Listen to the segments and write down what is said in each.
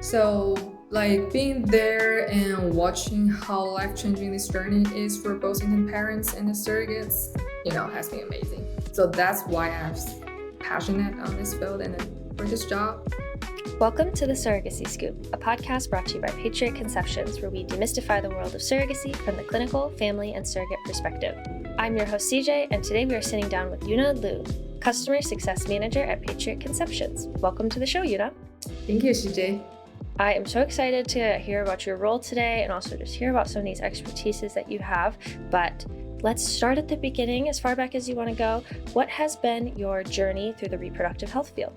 So, like being there and watching how life-changing this journey is for both Indian parents and the surrogates, has been amazing. So that's why I'm passionate on this field and for this job. Welcome to the Surrogacy Scoop, a podcast brought to you by Patriot Conceptions, where we demystify the world of surrogacy from the clinical, family, and surrogate perspective. I'm your host, CJ, and today we are sitting down with Yuna Luo, Customer Success Manager at Patriot Conceptions. Welcome to the show, Yuna. Thank you, CJ. I am so excited to hear about your role today and also just hear about some of these expertises that you have. But let's start at the beginning, as far back as you want to go. What has been your journey through the reproductive health field?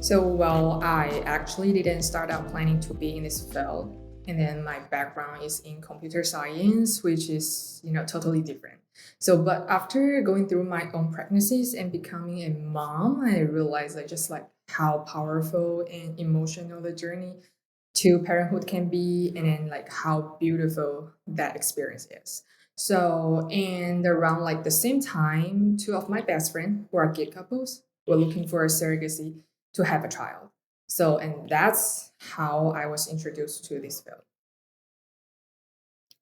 So, I actually didn't start out planning to be in this field. And then my background is in computer science, which is, totally different. So, but after going through my own pregnancies and becoming a mom, I realized just like how powerful and emotional the journey to parenthood can be, and then like how beautiful that experience is. So, and around like the same time, two of my best friends who are gay couples were looking for a surrogacy to have a child. So, and that's how I was introduced to this field.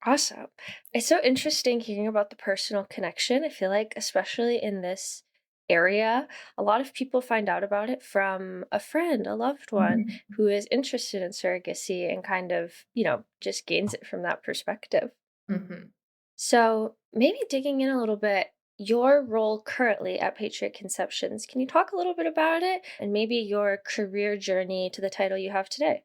Awesome. It's so interesting hearing about the personal connection. I feel like, especially in this area, a lot of people find out about it from a friend, a loved one who is interested in surrogacy and kind of, just gains it from that perspective. Mhm. So, maybe digging in a little bit, your role currently at Patriot Conceptions, can you talk a little bit about it and maybe your career journey to the title you have today?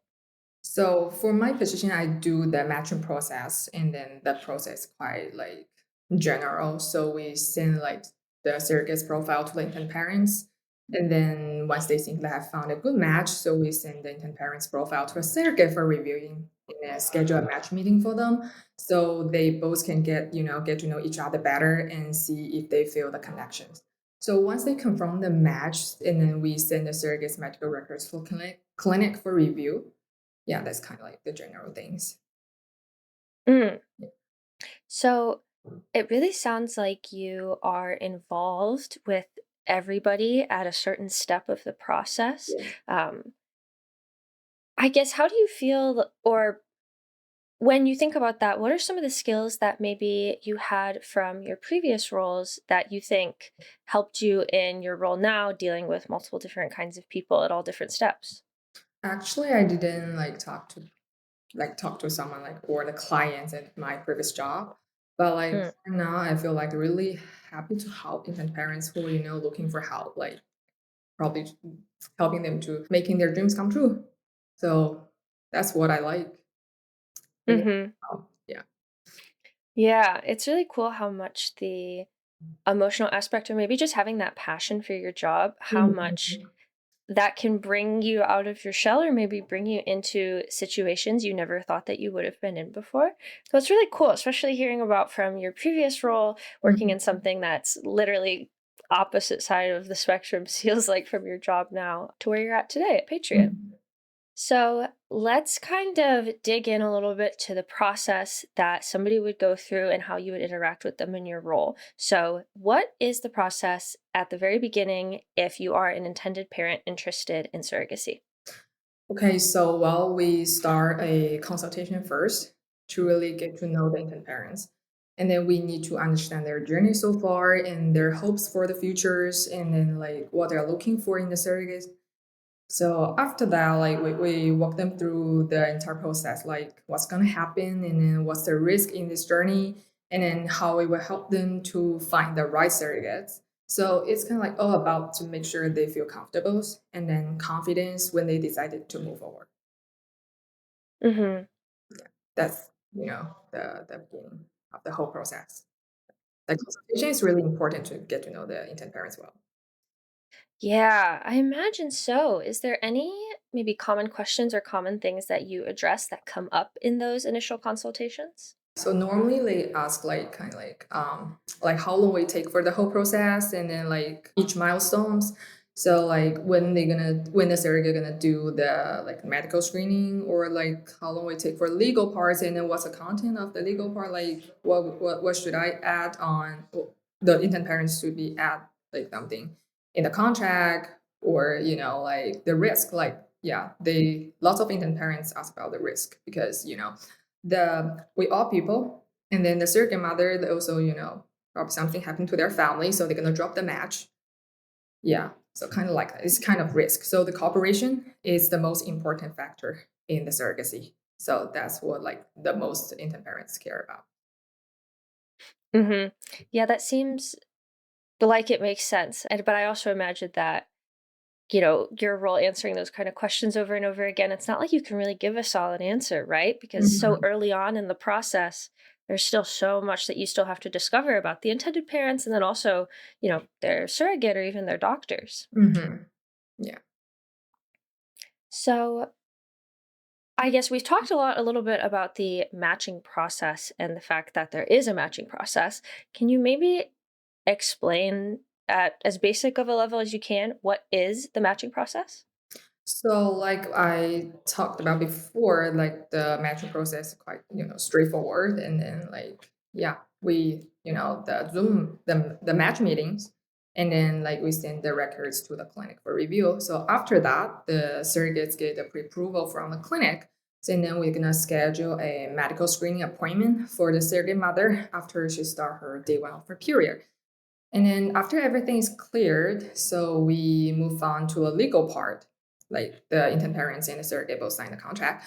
So for my position, I do the matching process, and then the process quite like general. So we send like the surrogate's profile to the intern parents, and then once they think they have found a good match, so we send the intern parents' profile to a surrogate for reviewing and then schedule a match meeting for them, so they both can get to know each other better and see if they feel the connections. So once they confirm the match, and then we send the surrogate's medical records for clinic for review. Yeah, that's kind of like the general things. Mm. Yeah. So it really sounds like you are involved with everybody at a certain step of the process. Yes. I guess, how do you feel, or when you think about that, what are some of the skills that maybe you had from your previous roles that you think helped you in your role now, dealing with multiple different kinds of people at all different steps? Actually, I didn't talk to someone like or the clients at my previous job, but like Mm. now I feel like really happy to help infant parents who looking for help, like probably helping them to making their dreams come true. So that's what I like. And Hmm. yeah. Yeah, it's really cool how much the emotional aspect, or maybe just having that passion for your job, how much Mhm. that can bring you out of your shell or maybe bring you into situations you never thought that you would have been in before. So it's really cool, especially hearing about from your previous role, working in Mhm. something that's literally opposite side of the spectrum, feels like, from your job now to where you're at today at Patriot. Mhm. So let's kind of dig in a little bit to the process that somebody would go through and how you would interact with them in your role. So, what is the process at the very beginning if you are an intended parent interested in surrogacy? Okay, so we start a consultation first to really get to know the infant parents. And then we need to understand their journey so far and their hopes for the futures, and then like what they're looking for in the surrogates. So after that, like we walk them through the entire process, like what's gonna happen and then what's the risk in this journey, and then how we will help them to find the right surrogates. So it's kind of like all about to make sure they feel comfortable and then confidence when they decided to move forward. Hmm. That's the beginning of the whole process. The consultation is really important to get to know the intern parents well. Yeah, I imagine so. Is there any maybe common questions or common things that you address that come up in those initial consultations? So normally they ask like kind of like how long will it take for the whole process, and then like each milestones. So like when the surrogate gonna do the like medical screening, or like how long will it take for legal parts, and then what's the content of the legal part, like what should I add on, the intern parents should be add like something in the contract, or like the risk, like lots of intern parents ask about the risk because we all people, and then the surrogate mother, they also probably something happened to their family, so they're gonna drop the match. Yeah, so kind of like that. It's kind of risk. So the cooperation is the most important factor in the surrogacy. So that's what like the most intern parents care about. Yeah, that seems like it makes sense. But I also imagine that, your role answering those kind of questions over and over again, it's not like you can really give a solid answer, right? Because so Mhm. early on in the process, there's still so much that you still have to discover about the intended parents and then also, their surrogate or even their doctors. Mhm. Yeah. So I guess we've talked a little bit about the matching process and the fact that there is a matching process. Can you maybe explain at as basic of a level as you can what is the matching process? So, like I talked about before, like the matching process is quite, straightforward. And then, like, yeah, the Zoom, the match meetings, and then, like, we send the records to the clinic for review. So, after that, the surrogates get the pre approval from the clinic. So, and then we're going to schedule a medical screening appointment for the surrogate mother after she start her day one of her period. And then after everything is cleared, so we move on to a legal part, like the intern parents and the surrogate both sign the contract.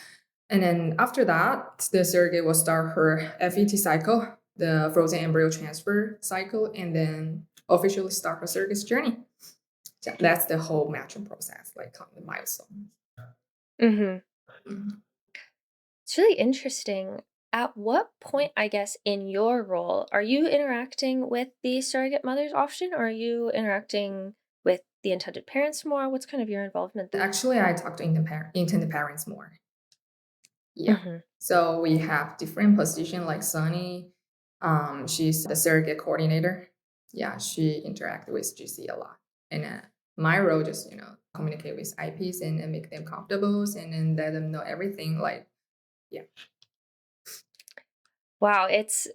And then after that, the surrogate will start her FET cycle, the frozen embryo transfer cycle, and then officially start her surrogate's journey. So that's the whole matching process, like on the milestone. hmm Mhm. It's really interesting. At what point, I guess, in your role, are you interacting with the surrogate mothers often, or are you interacting with the intended parents more? What's kind of your involvement there? Actually, I talk to intended parents more. Yeah. hmm So we have different position like Sunny. She's the surrogate coordinator. Yeah, she interacts with GC a lot. And my role just, communicate with IPs and make them comfortable and then let them know everything. Like, yeah. Wow, it's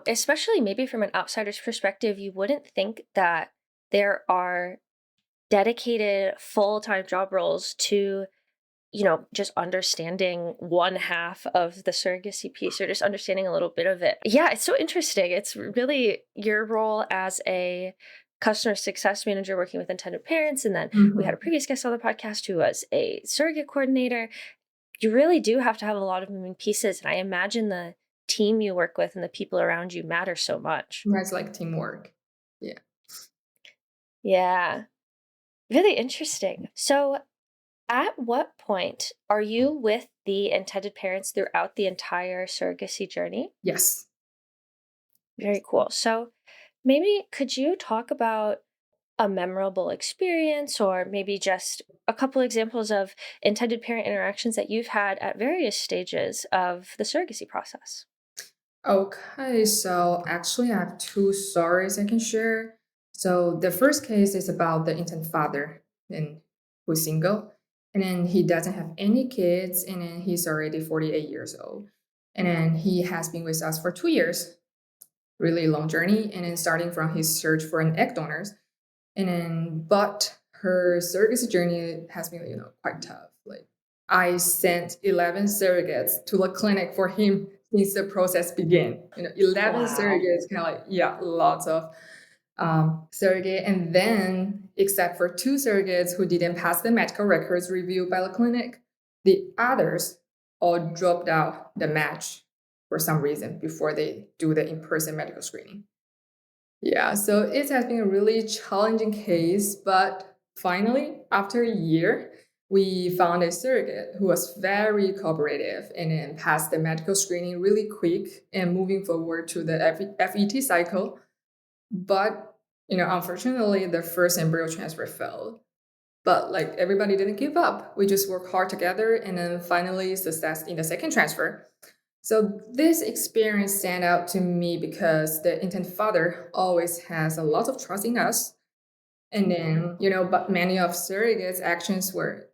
especially maybe from an outsider's perspective, you wouldn't think that there are dedicated full-time job roles to, just understanding one half of the surrogacy piece or just understanding a little bit of it. Yeah, it's so interesting. It's really your role as a customer success manager working with intended parents. And then we had a Mhm. previous guest on the podcast who was a surrogate coordinator. You really do have to have a lot of moving pieces. And I imagine the team you work with and the people around you matter so much. That's like teamwork. Yeah. Yeah, really interesting. So, at what point are you with the intended parents throughout the entire surrogacy journey? Yes. Very cool. So, maybe could you talk about a memorable experience or maybe just a couple examples of intended parent interactions that you've had at various stages of the surrogacy process? Okay, so actually, I have two stories I can share. So the first case is about the intern father, and who's single, and then he doesn't have any kids, and then he's already 48 years old, and then he has been with us for 2 years, really long journey, and then starting from his search for an egg donors, and then, but her surrogacy journey has been, quite tough. Like, I sent 11 surrogates to the clinic for him since the process began. 11 Wow. surrogates, kind of like, yeah, lots of surrogate. And then, except for two surrogates who didn't pass the medical records review by the clinic, the others all dropped out the match for some reason before they do the in person medical screening. Yeah, so it has been a really challenging case, but finally, after a year, we found a surrogate who was very cooperative and then passed the medical screening really quick and moving forward to the FET cycle. But, unfortunately, the first embryo transfer failed. But like everybody didn't give up. We just worked hard together and then finally success in the second transfer. So this experience stand out to me because the intended father always has a lot of trust in us. And then, but many of surrogates' actions were,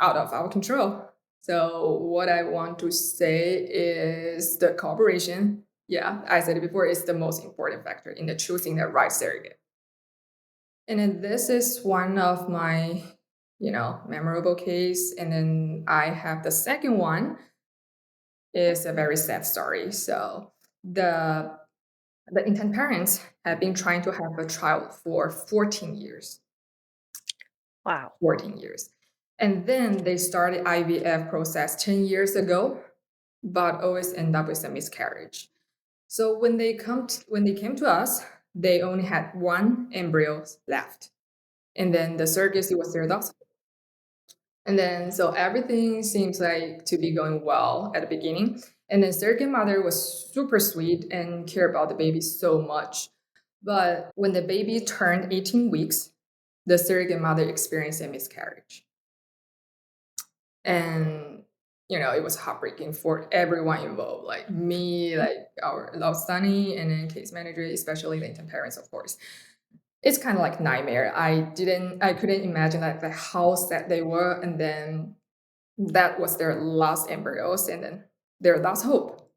out of our control. So what I want to say is the cooperation. Yeah, I said it before, is the most important factor in the choosing the right surrogate. And then this is one of my, memorable case. And then I have the second one is a very sad story. So the intern parents have been trying to have a child for 14 years. Wow. 14 years. And then they started IVF process 10 years ago, but always end up with a miscarriage. So when they came to us, they only had one embryo left. And then the surrogacy was their daughter. And then so everything seems like to be going well at the beginning. And then surrogate mother was super sweet and cared about the baby so much. But when the baby turned 18 weeks, the surrogate mother experienced a miscarriage. And it was heartbreaking for everyone involved, like me, like our love Sunny, and then case manager, especially the intern parents, of course. It's kind of like nightmare. I couldn't imagine like how sad they were, and then that was their last embryos, and then their last hope.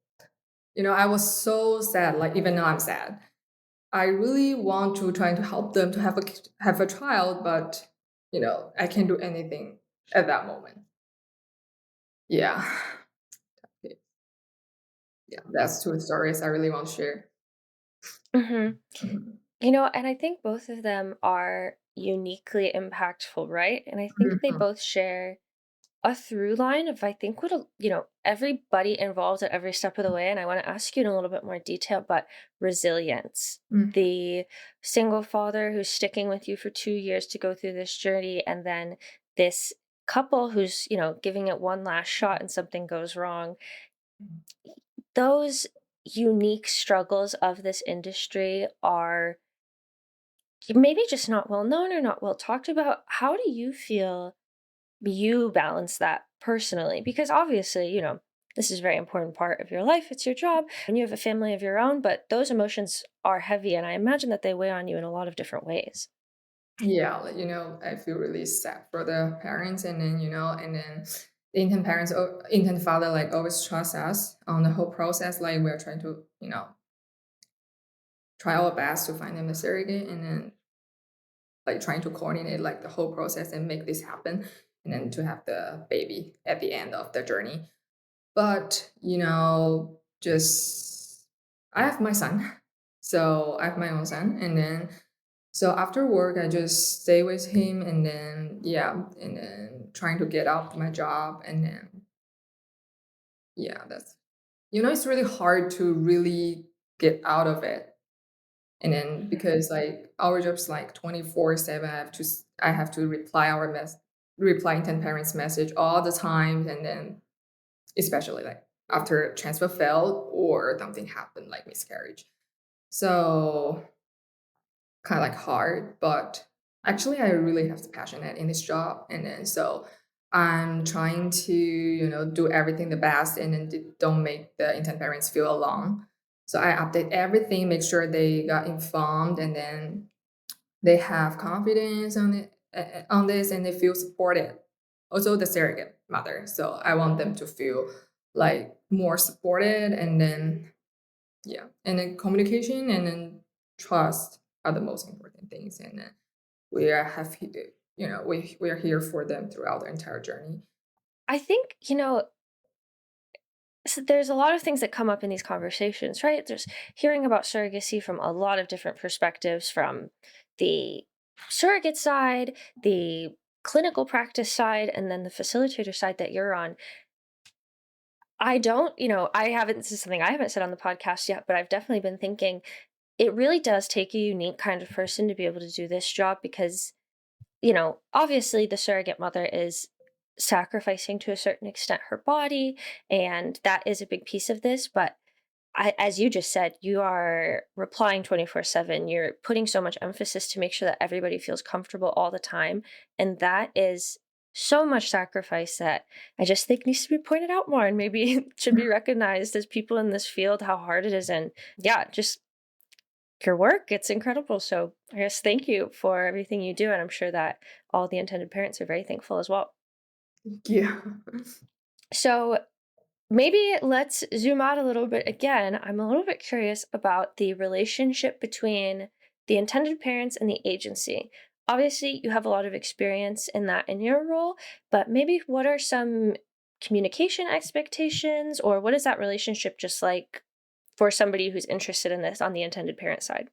I was so sad. Like even now, I'm sad. I really want to try to help them to have a child, but I can't do anything at that moment. Yeah. Yeah, that's two stories I really want to share. Hmm. Mhm. And I think both of them are uniquely impactful, right? And I think they Mhm. both share a through line of, I think, everybody involved at every step of the way. And I want to ask you in a little bit more detail, but resilience. Mhm. The single father who's sticking with you for 2 years to go through this journey, and then this couple who's, giving it one last shot and something goes wrong. Those unique struggles of this industry are maybe just not well known or not well talked about. How do you feel you balance that personally? Because obviously, this is a very important part of your life. It's your job and you have a family of your own, but those emotions are heavy. And I imagine that they weigh on you in a lot of different ways. Yeah, like, I feel really sad for the parents, and then and then the intern father like always trust us on the whole process. Like we're trying to try our best to find them a surrogate, and then like trying to coordinate like the whole process and make this happen, and then to have the baby at the end of the journey. But just I have my son, so I have my own son, and then so after work I just stay with him, and then and then trying to get out my job, and then that's it's really hard to really get out of it. And then because like our job's like 24/7, I have to reply intent parents message all the time, and then especially like after transfer failed or something happened like miscarriage. So kind of like hard, but actually I really have the passionate in this job, and then so I'm trying to do everything the best, and then don't make the intern parents feel alone. So I update everything, make sure they got informed, and then they have confidence on this, and they feel supported. Also the surrogate mother, so I want them to feel like more supported, and then and then communication and then trust are the most important things, and then we are happy to we are here for them throughout the entire journey. I think, so there's a lot of things that come up in these conversations, right? There's hearing about surrogacy from a lot of different perspectives, from the surrogate side, the clinical practice side, and then the facilitator side that you're on. I don't, I haven't, this is something I haven't said on the podcast yet, but I've definitely been thinking it really does take a unique kind of person to be able to do this job because, obviously the surrogate mother is sacrificing to a certain extent her body, and that is a big piece of this. But as you just said, you are replying 24/7. You're putting so much emphasis to make sure that everybody feels comfortable all the time. And that is so much sacrifice that I just think needs to be pointed out more and maybe should be recognized as people in this field, how hard it is. And yeah, just your work, it's incredible. So I guess thank you for everything you do. And I'm sure that all the intended parents are very thankful as well. Yeah. So maybe let's zoom out a little bit again. I'm a little bit curious about the relationship between the intended parents and the agency. Obviously, you have a lot of experience in that in your role, but maybe what are some communication expectations, or what is that relationship just like for somebody who's interested in this on the intended parent side?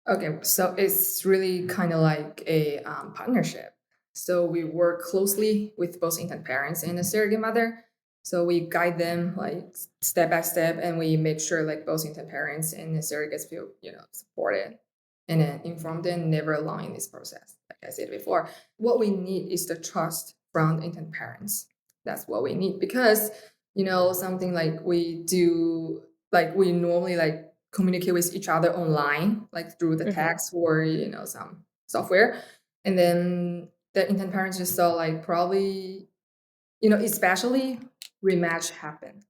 Okay, so it's really kind of like a partnership. So we work closely with both intern parents and the surrogate mother. So we guide them like step by step, and we make sure like both intern parents and the surrogates feel supported and then informed and never alone in this process. Like I said before, what we need is the trust from the intern parents. That's what we need because something like we do like we normally like communicate with each other online, like through the Hmm. text or some software, and then the intern parents just saw like probably especially rematch happen,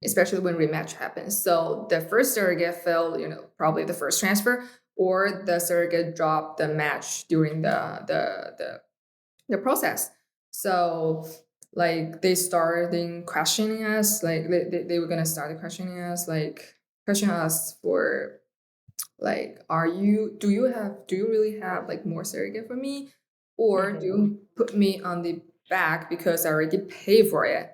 especially when rematch happens. So the first surrogate failed, probably the first transfer, or the surrogate dropped the match during the process. So like they started questioning us, like they were gonna start questioning us, like question us for like, do you really have like more surrogate for me? Or do Hmm. you put me on the back because I already paid for it? Right.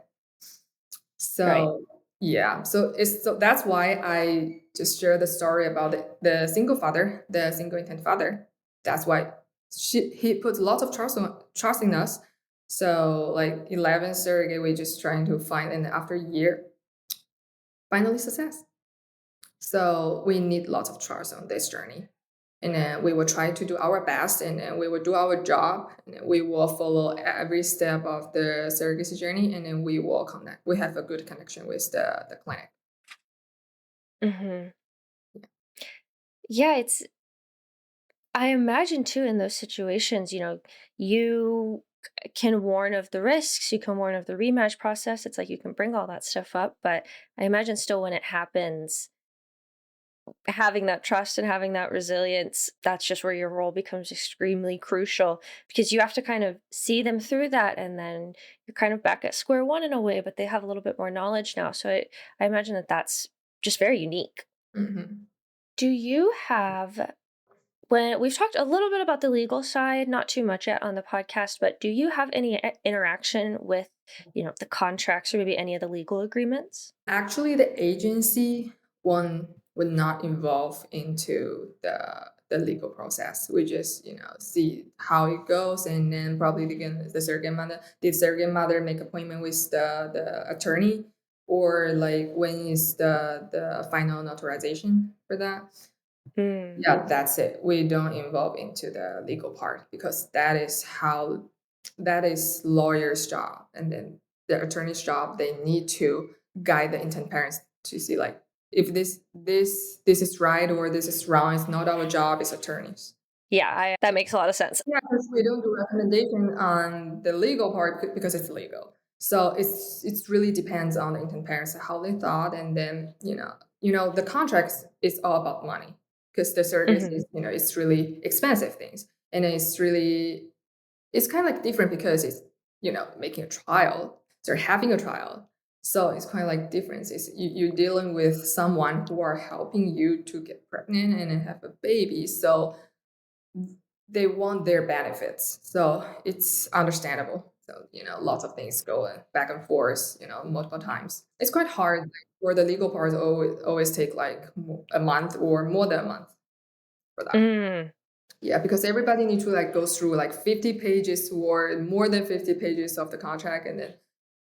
So yeah, so that's why I just share the story about the single father, the single intent father. That's why he puts lots of trust in us. So like 11 surrogate, we just trying to find, and after a year, finally success. So we need lots of trust on this journey. And then we will try to do our best, and then we will do our job, and then we will follow every step of the surrogacy journey, and then we will connect. We have a good connection with the clinic. Hmm. Yeah, I imagine too in those situations, you can warn of the risks, you can warn of the rematch process. It's like you can bring all that stuff up, but I imagine still when it happens, having that trust and having that resilience, that's just where your role becomes extremely crucial because you have to kind of see them through that and then you're kind of back at square one in a way, but they have a little bit more knowledge now. So I imagine that that's just very unique. Hmm. Do you have when we've talked a little bit about the legal side, not too much yet on the podcast, but do you have any interaction with, the contracts or maybe any of the legal agreements? Actually, the agency one would not involve into the legal process. We just see how it goes, and then probably the surrogate mother make appointment with the attorney, or like when is the final notarization for that. Mm, Yeah, that's it. We don't involve into the legal part because that is lawyer's job, and then the attorney's job. They need to guide the intent parents to see like if this is right or this is wrong. It's not our job. It's attorneys. yeah, that makes a lot of sense. Yeah, because we don't do recommendation on the legal part because it's legal. So it's really depends on the intent parents how they thought, and then the contracts is all about money because the service Hmm. is it's really expensive things, and it's kind of like different because it's making a trial, so having a trial. So it's kind of like difference. Is you're dealing with someone who are helping you to get pregnant and then have a baby. So they want their benefits. So it's understandable. So, lots of things go back and forth, multiple times. It's quite hard. Like, for the legal part, always take like a month or more than a month for that. Mm, Yeah, because everybody needs to like go through like 50 pages or more than 50 pages of the contract. And then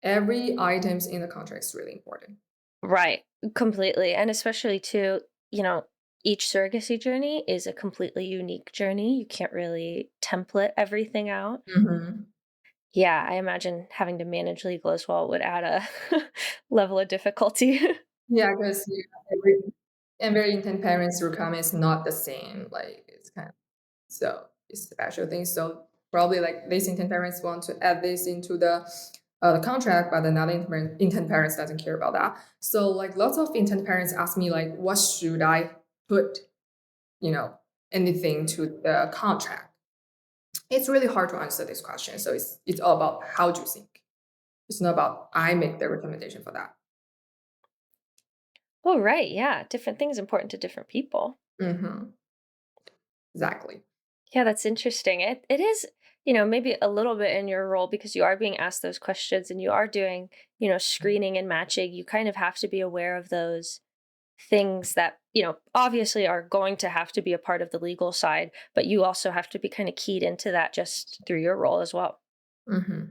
every items in the contract is really important. right, completely. And especially too, each surrogacy journey is a completely unique journey. You can't really template everything out. Mhm. Yeah, I imagine having to manage legal as well would add a level of difficulty. Yeah, because every intent parents requirement is not the same. Like it's kind of so it's special things. So probably like these intent parents want to add this into the contract, but another intent parents doesn't care about that. So like lots of intent parents ask me like, what should I put, you know, anything to the contract? It's really hard to answer this question. So it's all about how do you think. It's not about I make the recommendation for that. Oh, right. Yeah. Different things important to different people. Hmm. Exactly. Yeah, that's interesting. It is, maybe a little bit in your role because you are being asked those questions and you are doing, screening and matching. You kind of have to be aware of those things that, obviously are going to have to be a part of the legal side, but you also have to be kind of keyed into that just through your role as well. Hmm.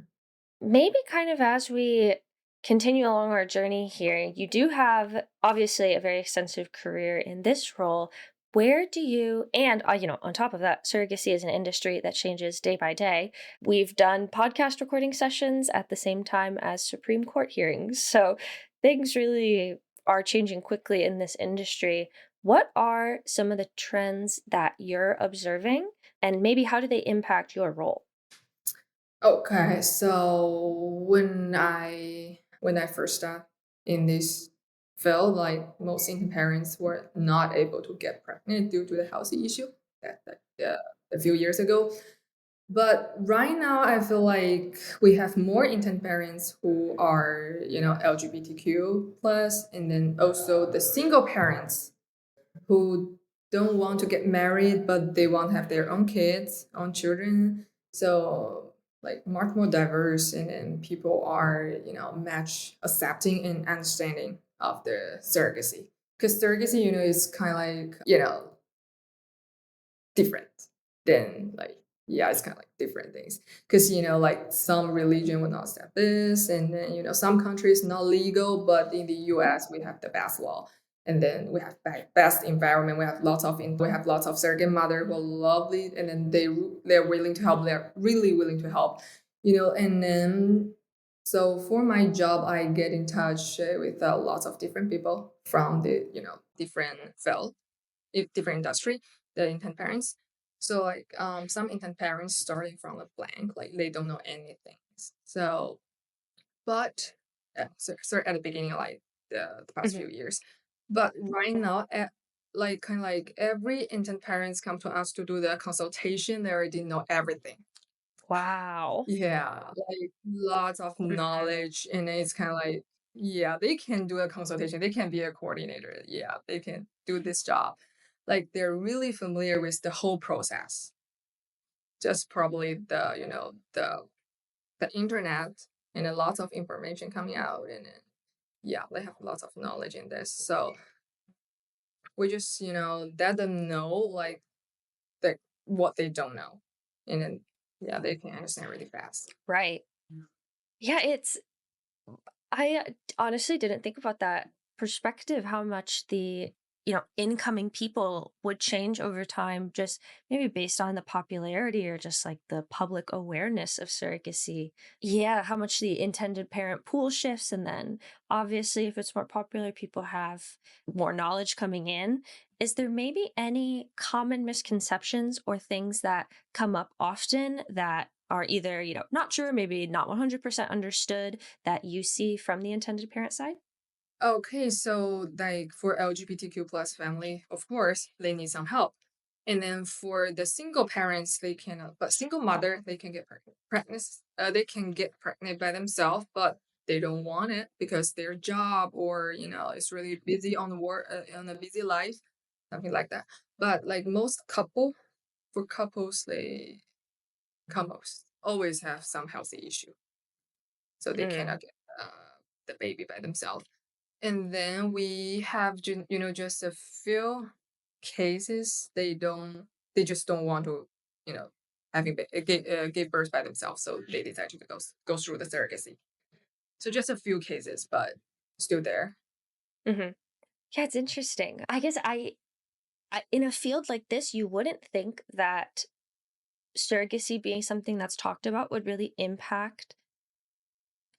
Maybe kind of as we continue along our journey here, you do have obviously a very extensive career in this role. Where do you, and on top of that, surrogacy is an industry that changes day by day. We've done podcast recording sessions at the same time as Supreme Court hearings. So things really are changing quickly in this industry. What are some of the trends that you're observing, and maybe how do they impact your role? Okay, so when I first started in this field, like most Indian parents were not able to get pregnant due to the healthy issue that a few years ago. But right now, I feel like we have more Indian parents who are LGBTQ plus, and then also the single parents who don't want to get married, but they want to have their own kids, own children. So like much more diverse, and then people are much accepting and understanding of the surrogacy. Because surrogacy, is kind of like different than like yeah, it's kind of like different things because like some religion will not accept this, and then some countries not legal, but in the US we have the best law, and then we have best environment. We have lots of surrogate mother who are lovely, and then they're willing to help. They're really willing to help, and then so for my job I get in touch with lots of different people from the different field, different industry, the intern parents. So like some intern parents starting from a blank, like they don't know anything. So but so at the beginning, like the past Mhm. few years. But right now like kind of like every intern parents come to us to do the consultation, they already know everything. Wow. Yeah, like lots of knowledge, and it's kind of like, yeah, they can do a consultation, they can be a coordinator, yeah, they can do this job. Like they're really familiar with the whole process. Just probably the internet and a lot of information coming out, and then, yeah, they have lots of knowledge in this. So we just let them know like the what they don't know, and then yeah, they can understand really fast. Right. Yeah, I honestly didn't think about that perspective, how much the, incoming people would change over time, just maybe based on the popularity or just like the public awareness of surrogacy. Yeah, how much the intended parent pool shifts. And then obviously, if it's more popular, people have more knowledge coming in. Is there maybe any common misconceptions or things that come up often that are either, not true, maybe not 100% understood that you see from the intended parent side? Okay, so like for LGBTQ plus family, of course, they need some help. And then for the single parents, they cannot, but single mother, they can get pregnant. They can get pregnant by themselves, but they don't want it because their job or it's really busy on the work on a busy life, something like that. But like most for couples, they couples always have some healthy issue, so they Mm. cannot get the baby by themselves. And then we have just a few cases they just don't want to you know give birth by themselves, so they decide to go through the surrogacy. So just a few cases, but still there. Hmm. Yeah, it's interesting. I guess in a field like this, you wouldn't think that surrogacy being something that's talked about would really impact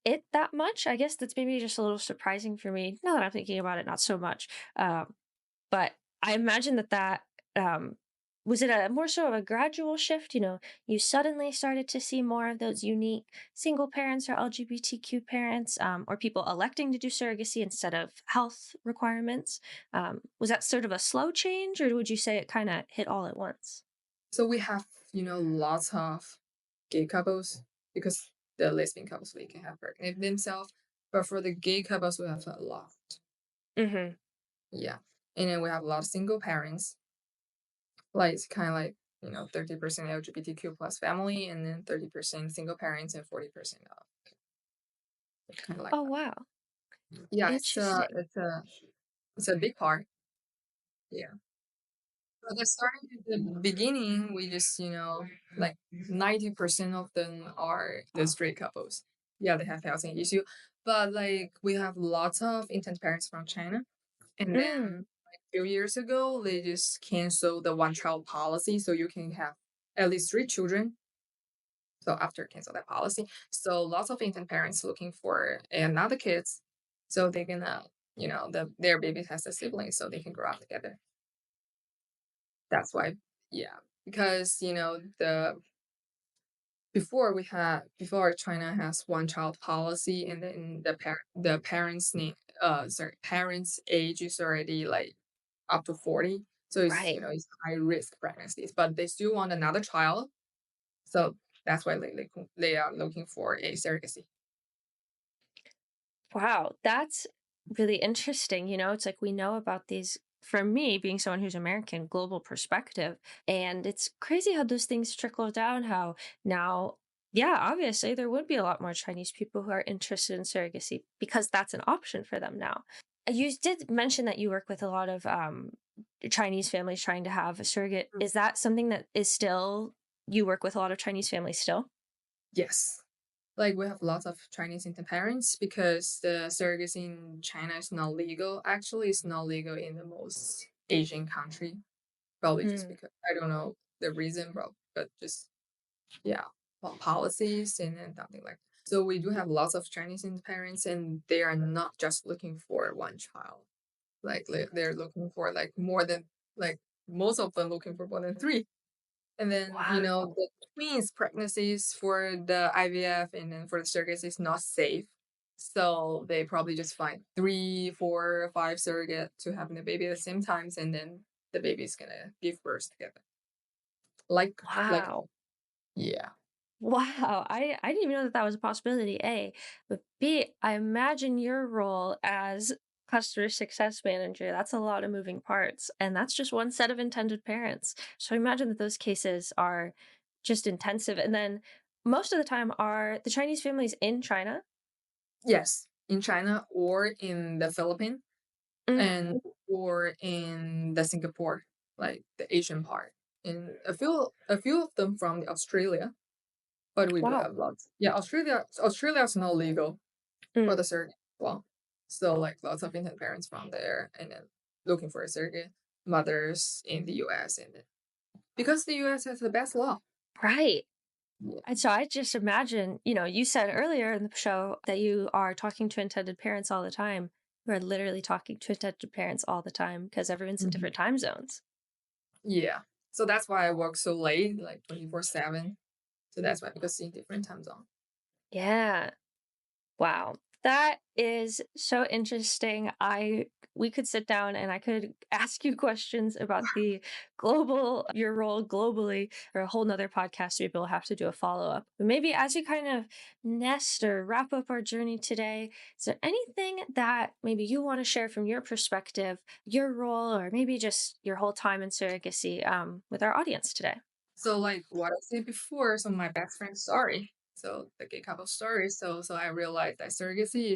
it that much. I guess that's maybe just a little surprising for me. Now that I'm thinking about it, not so much. But I imagine that um, was it a more so of a gradual shift? You suddenly started to see more of those unique single parents or LGBTQ parents, or people electing to do surrogacy instead of health requirements. Was that sort of a slow change, or would you say it kind of hit all at once? So we have lots of gay couples, because the lesbian couples they can have pregnant themselves, but for the gay couples we have a lot. Hmm. Yeah. And then we have a lot of single parents, like it's kind of like 30% LGBTQ plus family, and then 30% single parents and 40% of kind of like Oh, that. wow. Yeah, Interesting. it's a big part. Yeah. But the starting at the beginning, we just, like 90% of them are the straight couples. Yeah, they have housing issue. But like we have lots of intent parents from China. And then Mm, like a few years ago, they just canceled the one child policy. So you can have at least 3 children. So after cancel that policy. So lots of intent parents looking for another kids. So they can, their baby has a sibling so they can grow up together. That's why, yeah, because the before China has one child policy, and then the parents need parents age is already like up to 40, so it's right. it's high risk pregnancies, but they still want another child, so that's why they are looking for a surrogacy. Wow, that's really interesting. It's like we know about these, for me, being someone who's American, global perspective. And it's crazy how those things trickle down, how now, yeah, obviously there would be a lot more Chinese people who are interested in surrogacy because that's an option for them now. You did mention that you work with a lot of Chinese families trying to have a surrogate. Mm. Is that something that is still, you work with a lot of Chinese families still? Yes, like we have lots of Chinese intent parents because the surrogacy in China is not legal. Actually, it's not legal in the most Asian country. Probably just Mm, because I don't know the reason, bro, but just yeah, policies and then something like. So we do have lots of Chinese parents, and they are not just looking for one child. Like they're looking for like more than like most of them looking for more than 3. And then wow. the twins pregnancies for the IVF and then for the surrogates is not safe. So they probably just find 3, 4, 5 surrogate to having the baby at the same times, and then the baby's gonna give birth together. Like Wow. yeah. Wow, I didn't even know that that was a possibility, A. But B, I imagine your role as customer success manager, that's a lot of moving parts. And that's just one set of intended parents. So I imagine that those cases are just intensive. And then most of the time are the Chinese families in China. Yes, in China or in the Philippines Mm, and or in the Singapore, like the Asian part. And a few of them from the Australia, but we do wow. have lots. Yeah, Australia is not legal for Mm, the surrogate as well. So like lots of Indian parents from there and then looking for a surrogate mothers in the US, and then, because the US has the best law. right. Yeah. And so I just imagine, you said earlier in the show that you are talking to intended parents all the time. You are literally talking to intended parents all the time because everyone's in Mhm. different time zones. Yeah. So that's why I work so late, like 24/7. So that's why, because in different time zone. Yeah. Wow. That is so interesting. We could sit down and I could ask you questions about the your role globally, or a whole nother podcast. Maybe we'll have to do a follow-up. But maybe as we kind of nest or wrap up our journey today, is there anything that maybe you want to share from your perspective, your role, or maybe just your whole time in surrogacy with our audience today? So like what I said before, so my best friend's story. So the gay couple story. So I realized that surrogacy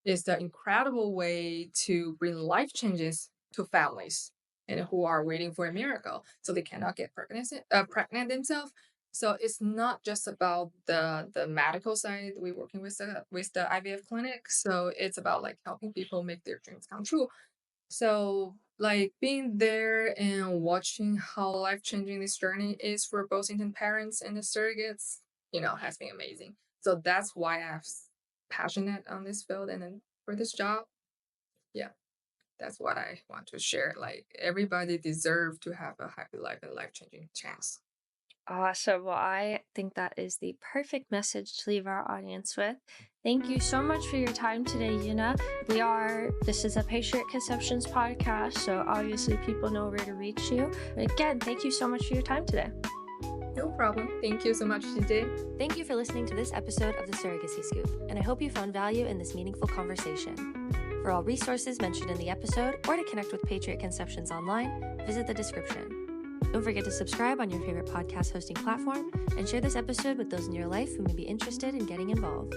is the incredible way to bring life changes to families and who are waiting for a miracle. So they cannot get pregnant themselves. So it's not just about the medical side. We're working with the IVF clinic. So it's about like helping people make their dreams come true. So, like being there and watching how life changing this journey is for both Indian parents and the surrogates, has been amazing. So that's why passionate on this field, and then for this job, yeah, that's what I want to share. Like everybody deserves to have a happy life and life changing chance. Awesome. Well, I think that is the perfect message to leave our audience with. Thank you so much for your time today, Yuna. This is a Patriot Conceptions podcast, so obviously people know where to reach you. But again, thank you so much for your time today. No problem. Thank you so much, TJ. Thank you for listening to this episode of the Surrogacy Scoop, and I hope you found value in this meaningful conversation. For all resources mentioned in the episode, or to connect with Patriot Conceptions online, visit the description. Don't forget to subscribe on your favorite podcast hosting platform and share this episode with those in your life who may be interested in getting involved.